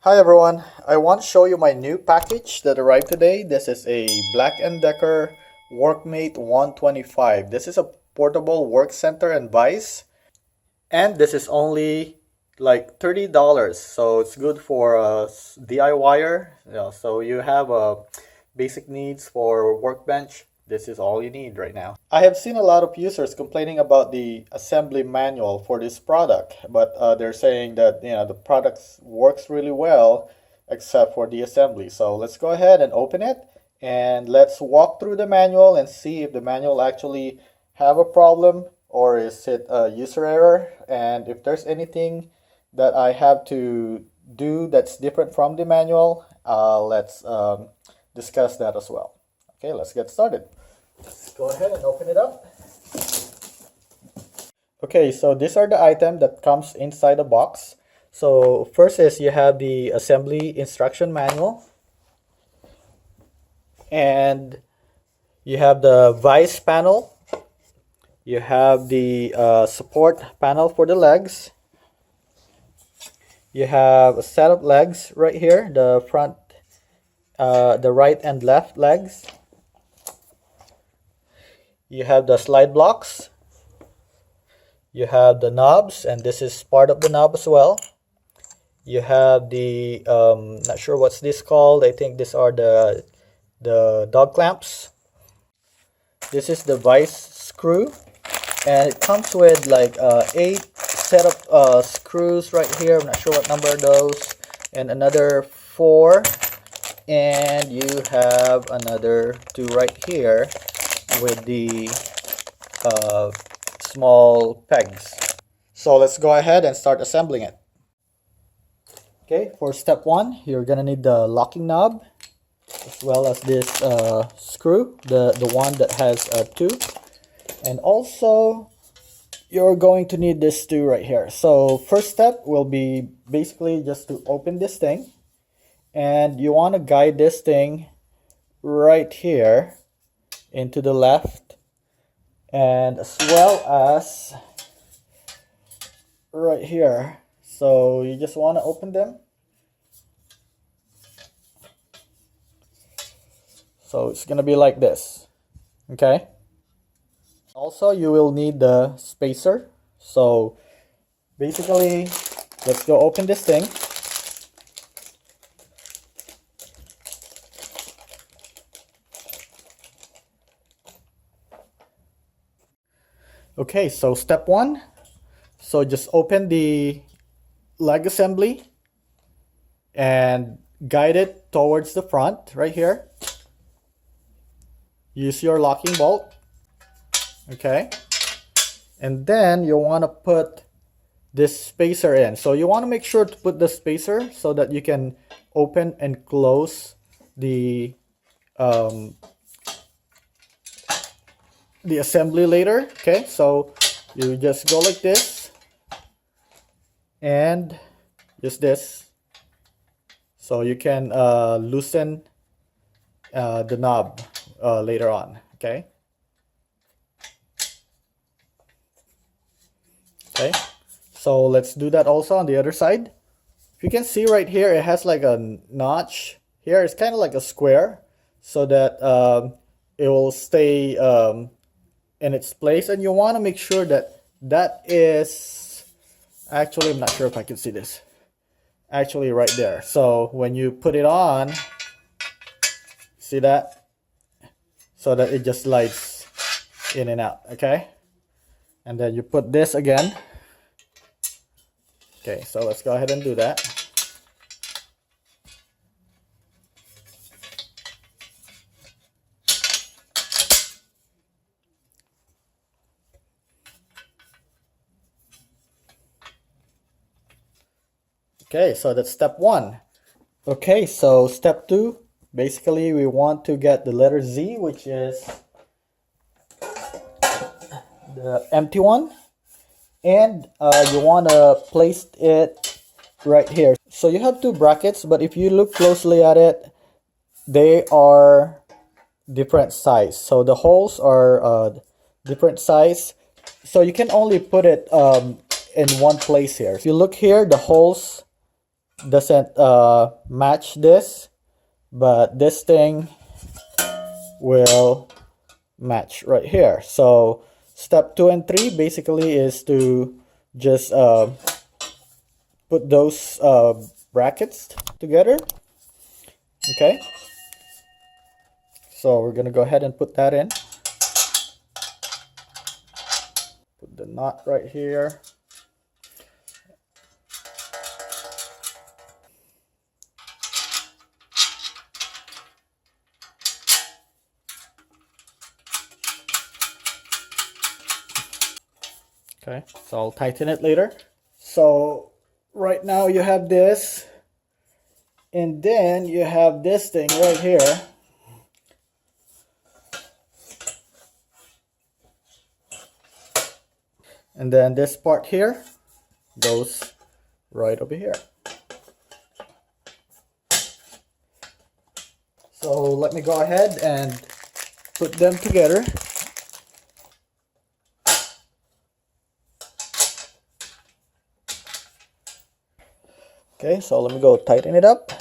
Hi everyone, I want to show you my new package that arrived today. This is a Black & Decker Workmate WM125. This is a portable work center and vise, and this is only like $30, so it's good for a DIYer. So you have basic needs for workbench. This is all you need right now. I have seen a lot of users complaining about the assembly manual for this product, but they're saying that the product works really well except for the assembly. So let's go ahead and open it and let's walk through the manual and see if the manual actually have a problem or is it a user error, and if there's anything that I have to do that's different from the manual, let's discuss that as well. Okay, let's get started. Let's go ahead and open it up. Okay, so these are the items that comes inside the box. So first is you have the assembly instruction manual, and you have the Vise panel, you have the support panel for the legs, you have a set of legs right here, the front, the right and left legs. You have the slide blocks, you have the knobs, and this is part of the knob as well. You have the not sure what's this called. I think these are the dog clamps. This is the vise screw, and it comes with like 8 set of screws right here. I'm not sure what number are those, and another 4, and you have another 2 right here with the small pegs. So let's go ahead and start assembling it. Okay, for step 1, you're gonna need the locking knob as well as this screw, the one that has 2, and also you're going to need this 2 right here. So first step will be basically just to open this thing, and you want to guide this thing right here into the left, and as well as right here. So you just want to open them. So it's gonna be like this. Okay, also you will need the spacer. So basically, let's go open this thing. Okay, so step 1, so just open the leg assembly and guide it towards the front right here. Use your locking bolt. Okay, and then you want to put this spacer in. So you want to make sure to put the spacer so that you can open and close the assembly later. Okay, so you just go like this and just this, so you can loosen the knob later on. Okay, so let's do that also on the other side. If you can see right here, it has like a notch here. It's kind of like a square, so that it will stay in its place, and you want to make sure that that is actually, I'm not sure if I can see this, actually right there. So when you put it on, see that, so that it just slides in and out. Okay, and then you put this again. Okay, so let's go ahead and do that. Okay, so that's step 1. Okay, so step 2, basically we want to get the letter Z, which is the empty one, and you want to place it right here. So you have 2 brackets, but if you look closely at it, they are different size. So the holes are different size, so you can only put it in one place here. If you look here, the holes doesn't match this, but this thing will match right here. So step 2 and 3 basically is to just put those brackets together. Okay, so we're gonna go ahead and put that in. Put the knot right here. Okay, so I'll tighten it later. So right now you have this, and then you have this thing right here. And then this part here goes right over here. So let me go ahead and put them together. Okay, so let me go tighten it up.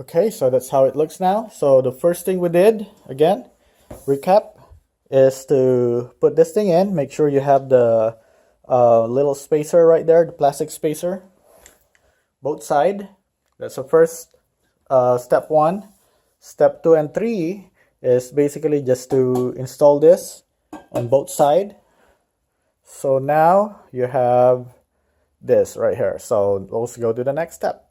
Okay, so that's how it looks now. So the first thing we did, again, recap, is to put this thing in. Make sure you have the little spacer right there, the plastic spacer, both side. That's the first step 1. Step 2 and 3 is basically just to install this on both sides. So now you have this right here. So let's go to the next step.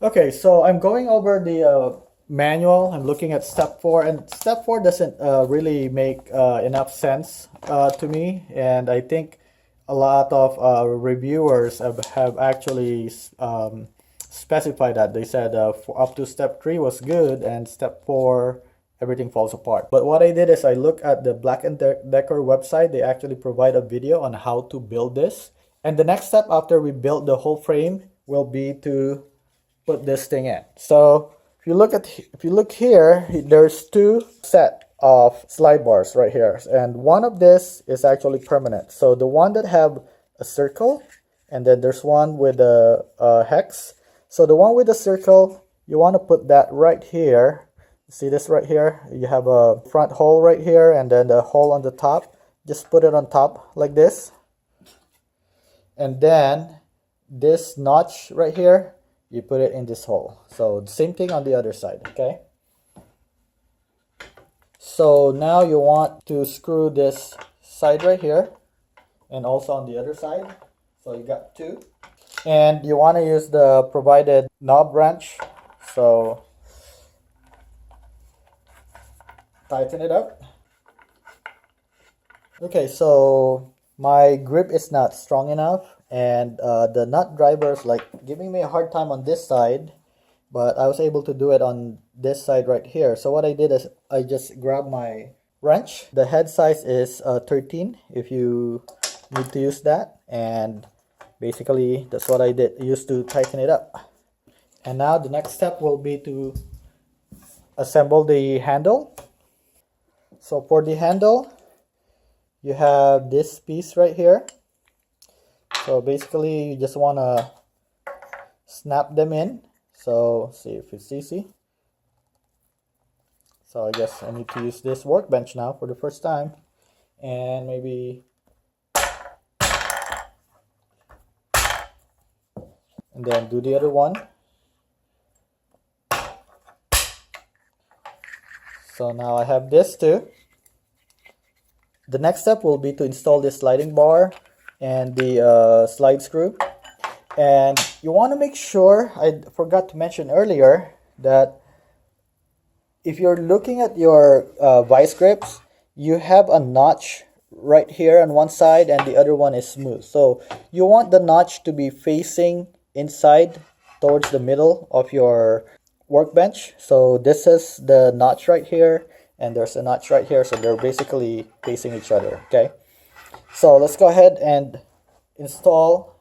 Okay, so I'm going over the manual. I'm looking at step 4, and step 4 doesn't really make enough sense to me, and I think a lot of reviewers have actually specified that. They said for up to step 3 was good, and step 4 everything falls apart. But what I did is I looked at the Black & Decker website. They actually provide a video on how to build this, and the next step after we build the whole frame will be to put this thing in. So if you look here, there's 2 set of slide bars right here, and one of this is actually permanent. So the one that have a circle, and then there's one with a hex. So the one with the circle, you want to put that right here. See this right here? You have a front hole right here, and then the hole on the top. Just put it on top like this, and then this notch right here, you put it in this hole. So the same thing on the other side. Okay, so now you want to screw this side right here, and also on the other side. So you got 2, and you want to use the provided knob wrench. So tighten it up. Okay, so my grip is not strong enough, and the nut driver is like giving me a hard time on this side, but I was able to do it on this side right here. So what I did is I just grabbed my wrench. The head size is 13 if you need to use that, and basically that's what I did, used to tighten it up. And now the next step will be to assemble the handle. So for the handle, you have this piece right here. So basically you just want to snap them in. So see if it's easy. So I guess I need to use this workbench now for the first time, and maybe, and then do the other one. So now I have this too. The next step will be to install this sliding bar and the slide screw. And you want to make sure, I forgot to mention earlier, that if you're looking at your vice grips, you have a notch right here on one side and the other one is smooth. So you want the notch to be facing inside towards the middle of your workbench. So this is the notch right here, and there's a notch right here, so they're basically facing each other. Okay, so let's go ahead and install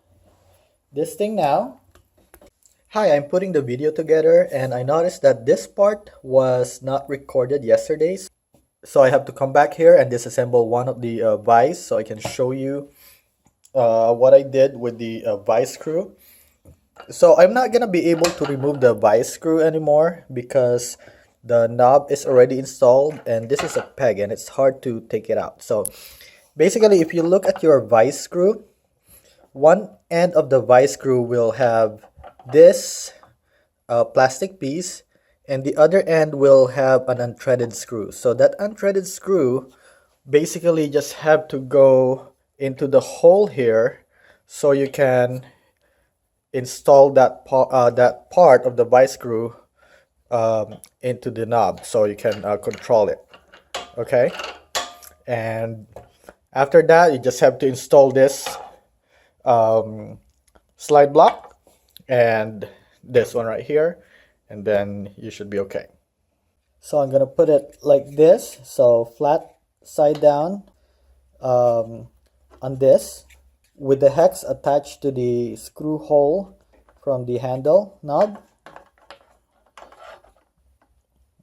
this thing now. Hi, I'm putting the video together and I noticed that this part was not recorded yesterday. So I have to come back here and disassemble one of the Vise so I can show you what I did with the Vise screw. So I'm not gonna be able to remove the Vise screw anymore because the knob is already installed and this is a peg and it's hard to take it out. So basically, if you look at your Vise screw, one end of the Vise screw will have this plastic piece and the other end will have an unthreaded screw. So that unthreaded screw basically just have to go into the hole here so you can install that part of the Vise screw into the knob so you can control it. Okay, and after that you just have to install this slide block and this one right here, and then you should be okay. So I'm gonna put it like this, so flat side down on this with the hex attached to the screw hole from the handle knob.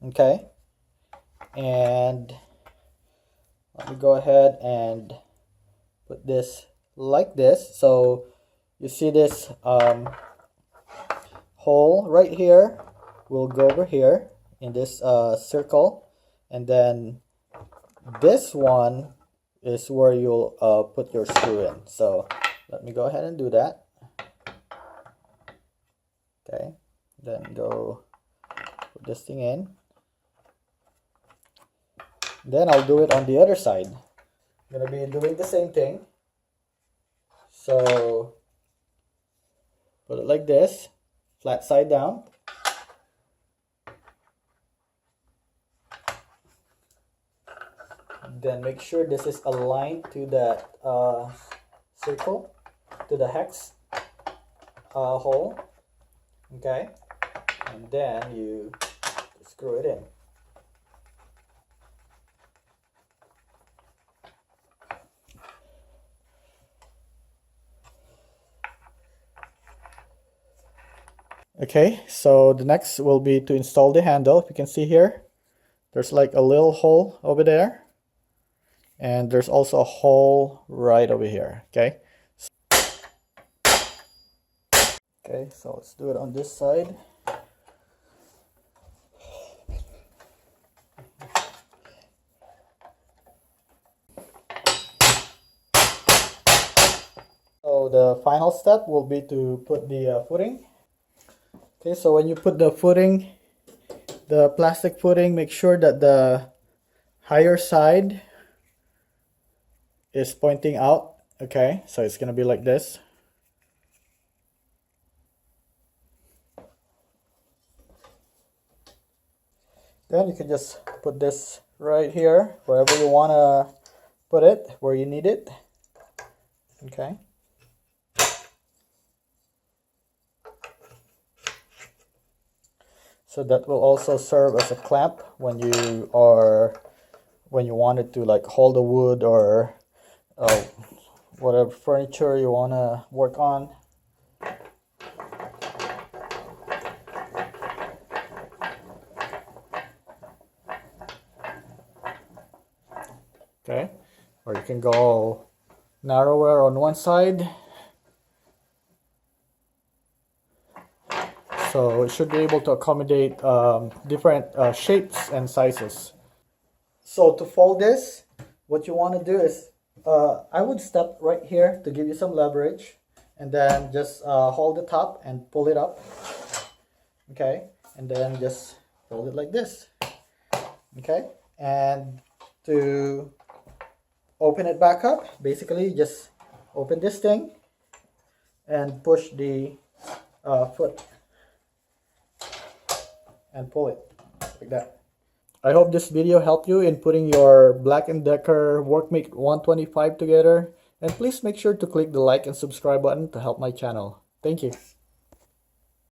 Okay, and let me go ahead and put this like this. So you see this hole right here will go over here in this circle, and then this one is where you'll put your screw in. So let me go ahead and do that. Okay, then go put this thing in. Then I'll do it on the other side. I'm gonna be doing the same thing. So put it like this, flat side down. Then make sure this is aligned to that circle, to the hex hole. Okay, and then you screw it in. Okay, so the next will be to install the handle. If you can see here, there's like a little hole over there, and there's also a hole right over here. Okay, so let's do it on this side. So the final step will be to put the footing. Okay, so when you put the footing, the plastic footing, make sure that the higher side is pointing out. Okay, so it's gonna be like this. Then you can just put this right here, wherever you wanna put it, where you need it. Okay. So that will also serve as a clamp when you wanted to like hold the wood or whatever furniture you want to work on. Okay, or you can go narrower on one side. So it should be able to accommodate different shapes and sizes. So to fold this, what you want to do is, I would step right here to give you some leverage, and then just hold the top and pull it up. Okay, and then just fold it like this. Okay, and to open it back up, basically just open this thing and push the foot and pull it like that. I hope this video helped you in putting your Black & Decker Workmate 125 together, and please make sure to click the like and subscribe button to help my channel. Thank you.